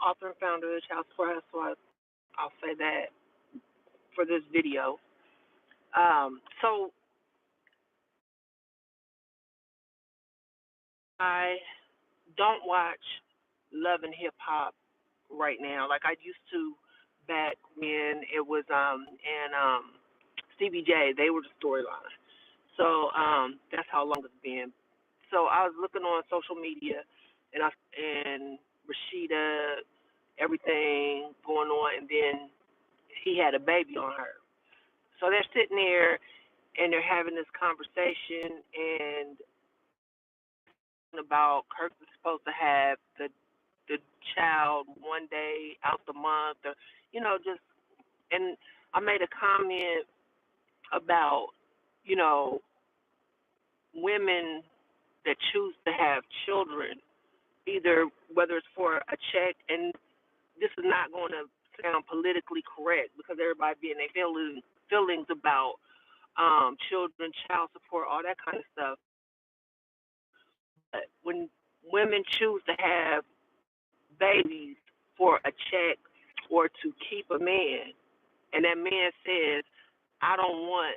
author and founder of the Child Support Housewives. I'll say that for this video. So I don't watch Love and Hip Hop right now like I used to back when it was and Stevie J. They were the storyline. So that's how long it's been. So I was looking on social media and Rashida, everything going on, and then he had a baby on her. So they're sitting there and they're having this conversation and about Kirk is supposed to have the child one day out the month, or just. And I made a comment about you know women that choose to have children, either whether it's for a check, and this is not going to sound politically correct because everybody being their feelings about children, child support, all that kind of stuff. But when women choose to have babies for a check or to keep a man, and that man says, I don't want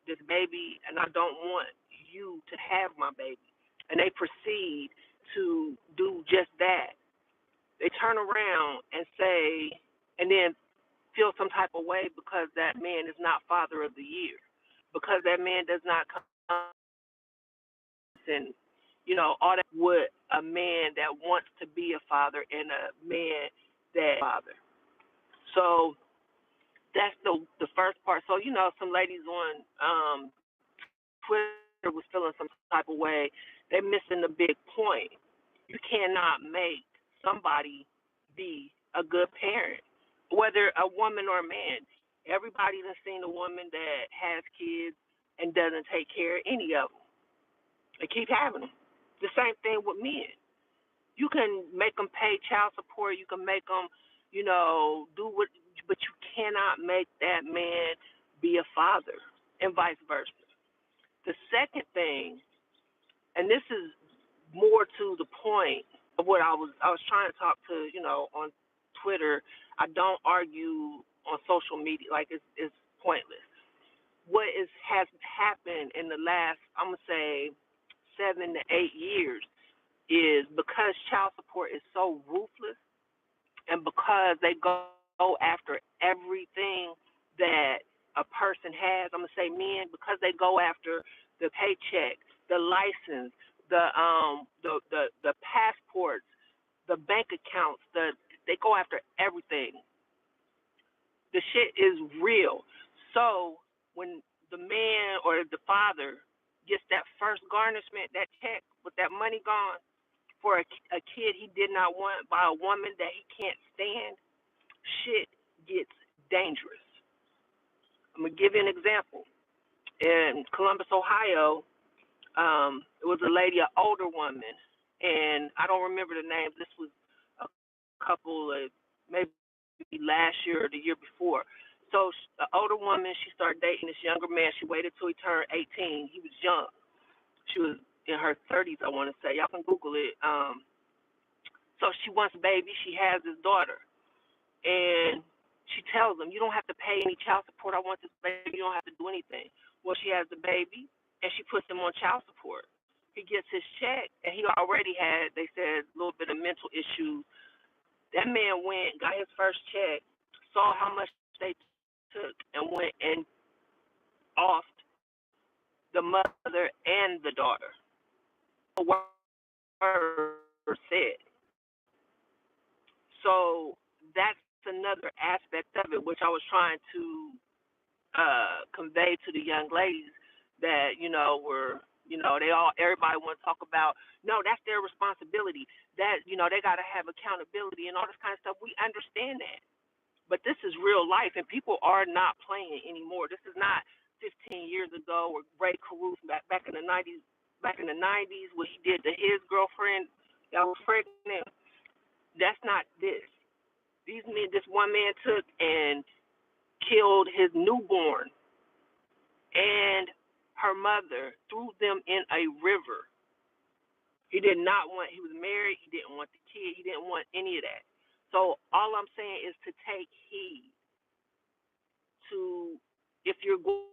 this baby and I don't want you to have my baby, and they proceed to do just that, they turn around and say, and then feel some type of way because that man is not father of the year, because that man does not come and all that with a man that wants to be a father and a man that father. So that's the first part. So some ladies on Twitter was feeling some type of way. They're missing the big point. You cannot make somebody be a good parent, whether a woman or a man. Everybody has seen a woman that has kids and doesn't take care of any of them. They keep having them. The same thing with men. You can make them pay child support. You can make them, do what, but you cannot make that man be a father, and vice versa. The second thing, and this is more to the point of what I was trying to talk to, on Twitter. I don't argue on social media, like it's pointless. What has happened in the last, I'm gonna say, 7 to 8 years is because child support is so ruthless, and because they go after everything that a person has. I'm gonna say men, because they go after the paycheck, the license, the passports, the bank accounts, they go after everything. The shit is real. So when the man or the father gets that first garnishment, that check with that money gone for a kid he did not want by a woman that he can't stand, shit gets dangerous. I'm gonna give you an example. In Columbus, Ohio, it was a lady, an older woman, and I don't remember the name. This was a couple of maybe last year or the year before. So the older woman, she started dating this younger man. She waited till he turned 18. He was young. She was in her 30s, I want to say. Y'all can Google it. So she wants a baby. She has his daughter. And she tells him, you don't have to pay any child support. I want this baby. You don't have to do anything. Well, she has the baby, and she puts him on child support. He gets his check, and he already had, they said, a little bit of mental issues. That man went, got his first check, saw how much they took, and went and offed the mother and the daughter. The word said. So that's another aspect of it, which I was trying to convey to the young ladies that everybody want to talk about. No, that's their responsibility. That they got to have accountability and all this kind of stuff. We understand that, but this is real life, and people are not playing anymore. This is not 15 years ago, or Ray Caruth back in the 90s. Back in the 90s, what he did to his girlfriend that was pregnant. That's not this. This one man took and killed his newborn and her mother, threw them in a river. He did not want, he was married, he didn't want the kid, he didn't want any of that. So all I'm saying is to take heed to, if you're going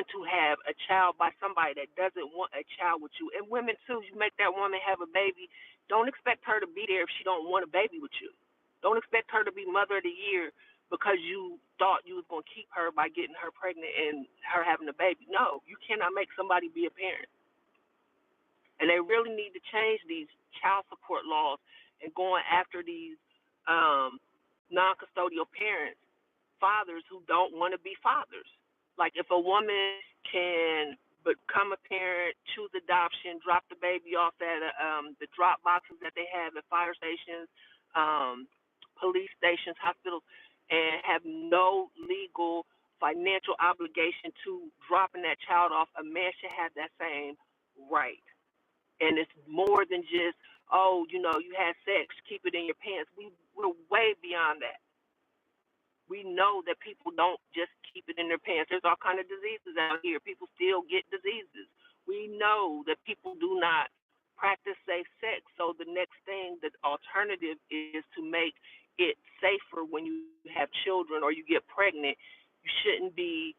to have a child by somebody that doesn't want a child with you. And women too, you make that woman have a baby, don't expect her to be there if she don't want a baby with you. Don't expect her to be mother of the year because you thought you was going to keep her by getting her pregnant and her having a baby. No, you cannot make somebody be a parent. And they really need to change these child support laws and going after these non-custodial parents, fathers who don't want to be fathers. Like if a woman can become a parent, choose adoption, drop the baby off at the drop boxes that they have at fire stations, police stations, hospitals, and have no legal financial obligation to dropping that child off, a man should have that same right. And it's more than just, oh, you had sex, keep it in your pants. We're way beyond that. We know that people don't just keep it in their pants. There's all kind of diseases out here. People still get diseases. We know that people do not practice safe sex. So the next thing, the alternative is to make it safer when you have children or you get pregnant. You shouldn't be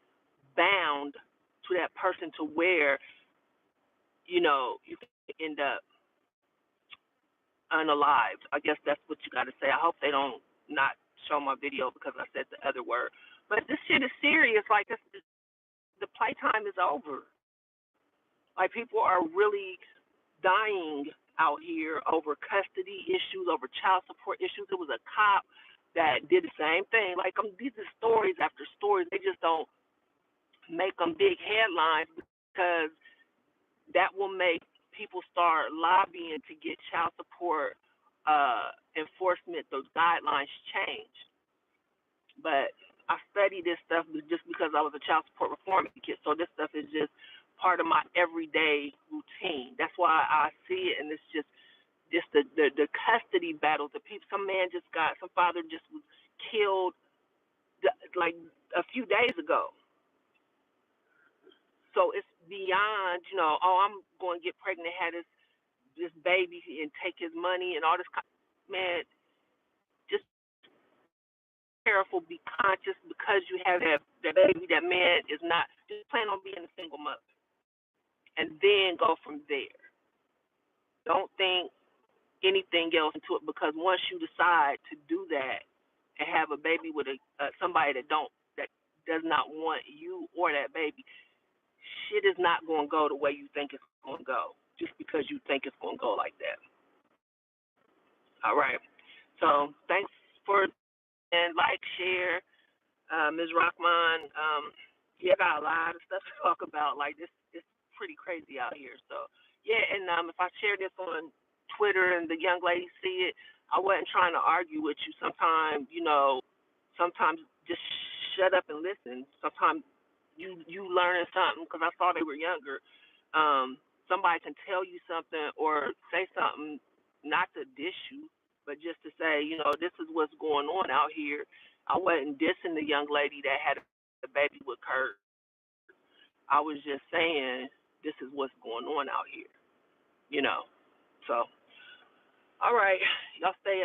bound to that person to where, you can end up unalived. I guess that's what you got to say. I hope they don't not show my video because I said the other word. But this shit is serious. Like the playtime is over. Like people are really dying out here over custody issues, over child support issues. It was a cop that did the same thing. Like these are stories after stories. They just don't make them big headlines because that will make people start lobbying to get child support enforcement, those guidelines changed. But I study this stuff just because I was a child support reform advocate, so this stuff is just part of my everyday routine. That's why I see it, and it's just the custody battles. The people, some father just was killed like a few days ago. So it's beyond, I'm going to get pregnant, have this baby, and take his money and all this. Man, just be careful, be conscious, because you have that baby. That man is not. Just plan on being a single mother, and then go from there. Don't think anything else into it, because once you decide to do that and have a baby with somebody that does not want you or that baby, shit is not going to go the way you think it's going to go just because you think it's going to go like that. All right. So thanks for and share, MzRockMon. Yeah, I got a lot of stuff to talk about. Like this, it's pretty crazy out here. So yeah, and if I share this on Twitter and the young ladies see it, I wasn't trying to argue with you. Sometimes, sometimes just shut up and listen. Sometimes you learning something because I saw they were younger. Somebody can tell you something or say something, not to diss you, but just to say, this is what's going on out here. I wasn't dissing the young lady that had a baby with Kurt. I was just saying this is what's going on out here. So, all right, y'all stay